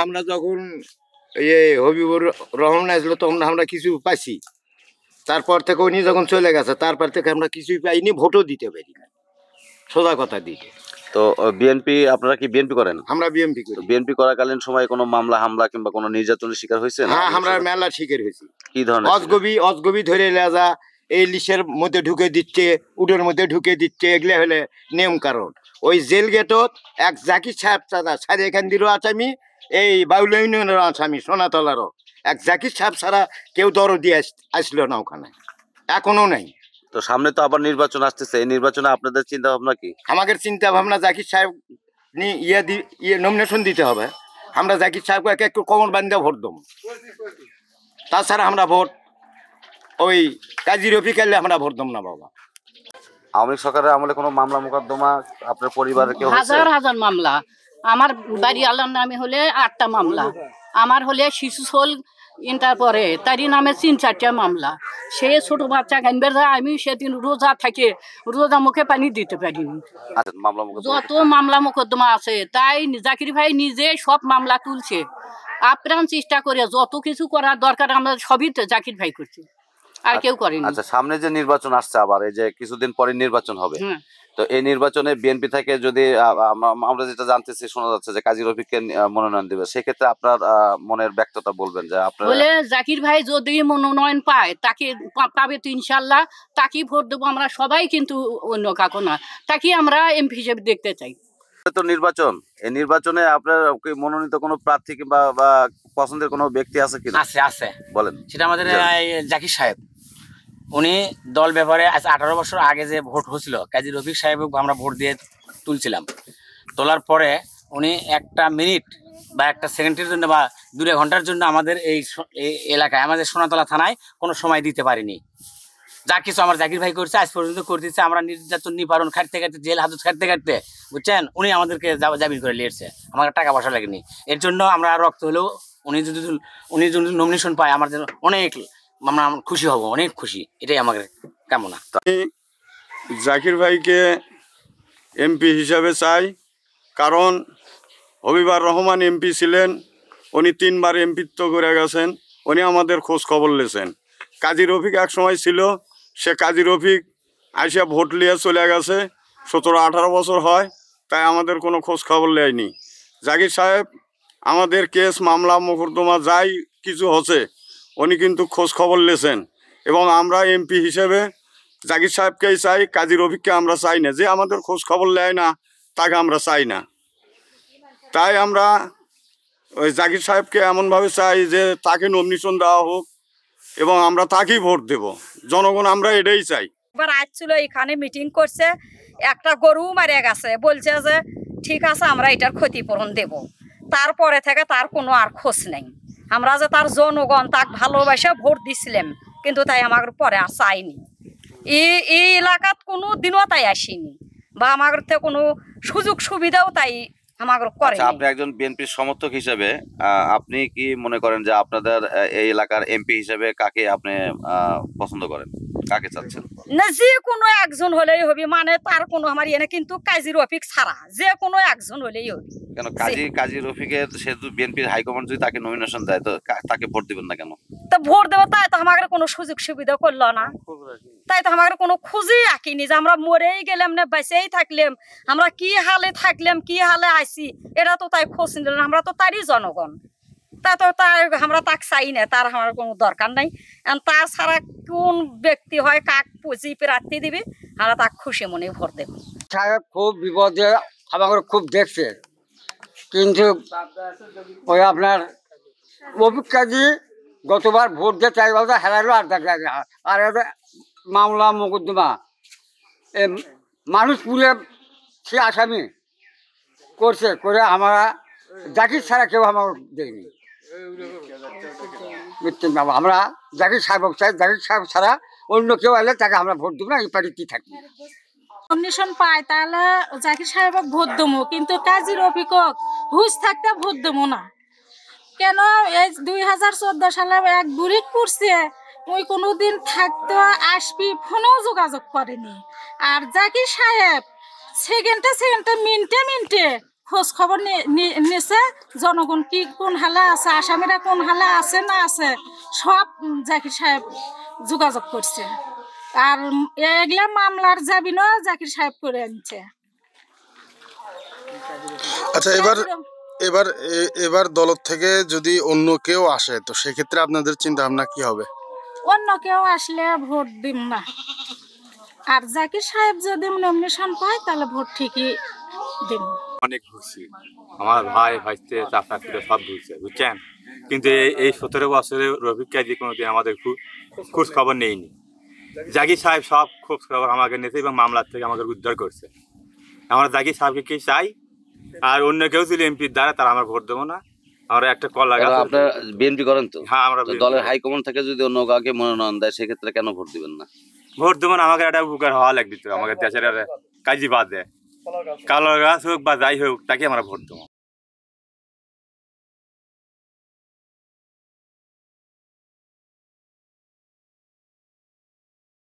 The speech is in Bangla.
আমরা যখন হবিবুর রহমান আসলো তখন আমরা কিছু পাইছি, তারপর থেকে উনি যখন চলে গেছে তারপর থেকে আমরা কিছুই পাইনি, ভোটও দিতে পারি না, সোজা কথা দিতে। তো বিএনপি, আপনারা কি বিএনপি করেন? আমরা বিএনপি করি। বিএনপি করাকালীন সময় কোনো মামলা হামলা কিংবা কোনো নির্যাতনের শিকার হয়েছে? হ্যাঁ, আমরা মেলা শিকার হয়েছি। কি ধরনের? অজগবি ধরে লেজা এই লিশের মধ্যে ঢুকে দিচ্ছে, উডের মধ্যে ঢুকে দিচ্ছে, এগুলো হলে নিয়ম। কারণ ওই জেল গেটত এক জাকির সাহেব ছাড়া সারিয়াকান্দিরও আসামি, এই বাউল ইউনিয়নেরও আসামি, সোনাতলারও এক জাকির সাহেব ছাড়া কেউ দরদি আসলো না ওখানে, এখনো নাই। তো সামনে তো আবার নির্বাচন আসতেছে, এই নির্বাচনে আপনাদের চিন্তা ভাবনা কি? আমাদের চিন্তা ভাবনা জাকির সাহেব নমিনেশন দিতে হবে। আমরা জাকির সাহেবকে একটু কমর বান্ধে ভোট দেবো, তাছাড়া আমরা ভোট ওই কাজী রফিক আইলে আমরা ভোট দেব না বাবা। আওয়ামী লীগ সরকারের আমলে কোনো মামলা মোকদ্দমা আপনার পরিবারের কেউ? হাজার হাজার মামলা। আমার বাড়ি আল্লাহর নামে হলে 8টা মামলা, আমার হলে শিশু সোল ইন্টার পরে তারই নামে 3-4টা মামলা। সে ছোট বাচ্চা গানবে যায়, আমি সেদিন রোজা থাকে, রোজা মুখে পানি দিতে পারিনি। যত মামলা মোকদ্দমা আছে, তাই জাকির ভাই নিজে সব মামলা তুলছে, আপ্রাণ চেষ্টা করে যত কিছু করার দরকার আমরা সবই তো জাকির ভাই করছি, আর কেউ করেনি। আচ্ছা, সামনে যে নির্বাচন আসছে, আবার এই যে কিছুদিন পরে নির্বাচন হবে, তো এই নির্বাচনে বিএনপি থেকে যদি আমরা যেটা জানতেছি, শোনা যাচ্ছে যে কাজী রফিককে মনোনয়ন দেবে, সেক্ষেত্রে আপনার মনের ব্যক্ততা বলবেন যে আপনার বলে জাকির ভাই যদি মনোনয়ন পায় তাকে পাবে তো ইনশাল্লাহ, তাকেই ভোট দেবো আমরা সবাই, কিন্তু অন্য কাকু না, তাকে আমরা এমপি হিসেবে দেখতে চাই। তো নির্বাচন, এই নির্বাচনে আপনার মনোনীত কোনো প্রার্থী কিংবা পছন্দের কোনো ব্যক্তি আছে কি? আছে বলেন। সেটা আমাদের জাকির সাহেব। উনি দল ব্যাপারে আজ 18 বছর আগে যে ভোট হয়েছিল, কাজী রফিক সাহেব আমরা ভোট দিয়ে তুলছিলাম। তোলার পরে উনি একটা মিনিট বা একটা সেকেন্ডের জন্য বা 2 ঘন্টার জন্য আমাদের এই এলাকায়, আমাদের সোনাতলা থানায় কোনো সময় দিতে পারিনি। যা কিছু আমার জাকির ভাই করছে আজ পর্যন্ত করতেছে। আমরা নির্যাতন নিবারণ খাটতে খাটতে, জেল হাজত খাটতে খাটতে, বুঝছেন, উনি আমাদেরকে জামিন করে নিয়েছে, আমার টাকা পয়সা লাগেনি। এর জন্য আমরা রক্ত হলেও উনি যদি নমিনেশন পায় আমার জন্য অনেক আমরা খুশি হব, অনেক খুশি, এটাই আমাদের কামনা। জাকির ভাইকে এমপি হিসাবে চাই, কারণ হবিবুর রহমান এমপি ছিলেন, উনি 3 বার এমপিত্ব করে গেছেন, উনি আমাদের খোঁজ খবর নিয়েছেন। কাজী রফিক এক সময় ছিল, সে কাজী রফিক আইসা ভোট নিয়ে চলে গেছে, 17-18 বছর হয়, তাই আমাদের কোনো খোঁজ খবর নেয়নি। জাকির সাহেব আমাদের কেস মামলা মোকদ্দমা যাই কিছু হচ্ছে, উনি কিন্তু খোঁজ খবর নিয়েছেন, এবং আমরা এমপি হিসেবে জাকির সাহেবকেই চাই, কাজী রফিককে আমরা চাই না। যে আমাদের খোঁজ খবর নেয় না তাকে আমরা চাই না। তাই আমরা ওই জাকির সাহেবকে এমনভাবে চাই যে তাকে নমিনেশন দেওয়া হোক এবং আমরা তাকেই ভোট দেব। জনগণ আমরা এটাই চাই। এবার আসছিল এখানে মিটিং করছে, একটা গরু মারিয়া গেছে, বলছে যে ঠিক আছে আমরা এটার ক্ষতিপূরণ দেব। তারপরে থেকে তার কোনো আর খোঁজ নেই। আমরা যে তার জনগণ তাকে ভালোবাসে ভোট দিছিলাম, কিন্তু তাই আমার পরে আর চাইনি। এই এলাকাত কোনো দিনও তাই আসেনি, বা আমার থেকে কোনো সুযোগ সুবিধাও তাই আমার করে। আপনি একজন বিএনপির সমর্থক হিসেবে আপনি কি মনে করেন যে আপনাদের এই এলাকার এমপি হিসেবে কাকে আপনি পছন্দ করেন, কাকে চাচ্ছেন? না, যে কোনো একজন হলেই হবে, মানে তার কোনো আমার ইয়ে না, কিন্তু কাজী রফিক ছাড়া যে কোনো একজন হলেই হবে। কেন কাজী রফিকের, সেহেতু বিএনপির হাইকমান্ড যদি তাকে নমিনেশন দেয়, তো তাকে ভোট দিবেন না কেন? তো ভোট দেবো, তাই তো আমাদের কোনো সুযোগ সুবিধা করলো না, তাই তো আমাদের কোনো খুঁজেই আঁকিনি যে আমরা মরেই গেলাম না বেঁচেই থাকলাম, আমরা কি হালে থাকলাম, কি হালে আইছি, এটা তো তাই খোঁজ নিলাম। আমরা তো তারই জনগণ, তা তো তাই আমরা তাকে চাই না, তার আমার কোনো দরকার নাই। তাছাড়া কোন ব্যক্তি হয়, কাক পুঁজি প্রার্থী দিবি, আমরা তাকে খুশি মনে ভোট দেব। সাহেব খুব বিপদে আমাকে খুব দেখছে, কিন্তু ওই আপনার অভিজ্ঞাদি গতবার ভোট দিয়ে 4 বছর হেরালো, আর মামলা মোকদ্দমা মানুষ পুড়ে সে আসামি করছে, করে আমরা জাকির ছাড়া কেউ আমার দেয়নি। আমরা জাকির সাহেব চাই, জাকির সাহেব ছাড়া অন্য কেউ এলে তাকে আমরা ভোট দেবো না, এই পার্টিতেই থাকি। নমিনেশন পায় তাহলে জাকির সাহেবক ভোট দেবো, কিন্তু কাজী রফিকক হুঁশ থাকতে ভোট দেবো না। কেন, এই 2014 সালে এক বুড়ি করছে, ওই কোনোদিন থাকতে আসবি ফোনেও যোগাযোগ করেনি। আর জাকির সাহেব সেকেন্ডে মিনিটে খোঁজ খবর নিছে, জনগণ কি কোন হালে আছে, আসামিরা কোন হালে আছে না আছে সব জাকির সাহেব যোগাযোগ করছে। আর এগুলা মামলার জামিনও জাকির সাহেব করে আনছে। আচ্ছা, এবার দল থেকে যদি অন্য কেউ আসে তো সেক্ষেত্রে আপনাদের চিন্তা ভাবনা কি হবে? অন্য কেউ আসলে ভোট দিব না, আর জাকির সাহেব যদি নমিনেশন পায় তাহলে ভোট ঠিকই দিব। অনেক ঘুরছি, আমার ভাই ভাইতে চাপা করে সব ঘুরছে, বুঝছেন, কিন্তু এই 17 বছরে রফিক কাজী কোনোদিন আমাদের খোঁজ খবর নেইনি। জাকির সাহেব সব খোঁজ খবর আমাকে নিয়েছে এবং মামলার থেকে আমাদের উদ্ধার করছে। আমরা জাকির সাহেবকে কি চাই, আর অন্য কেউ যদি এমপির দ্বারা তারা আমরা ভোট দেবো না। আমরা একটা কল লাগাবো। আপনারা বিএনপি করেন তো? হ্যাঁ, আমরা দলের হাইকমান্ড থেকে যদি অন্য কাউকে মনোনয়ন দেয় সেক্ষেত্রে কেন ভোট দিবেন না? ভোট দেবো না, আমাকে একটা উপকার হওয়া লাগবে তো, আমাকে দেশের কাজী বাদ দেয়, কালো গাছ হোক বা যাই হোক তাকে আমরা ভোট দেবো।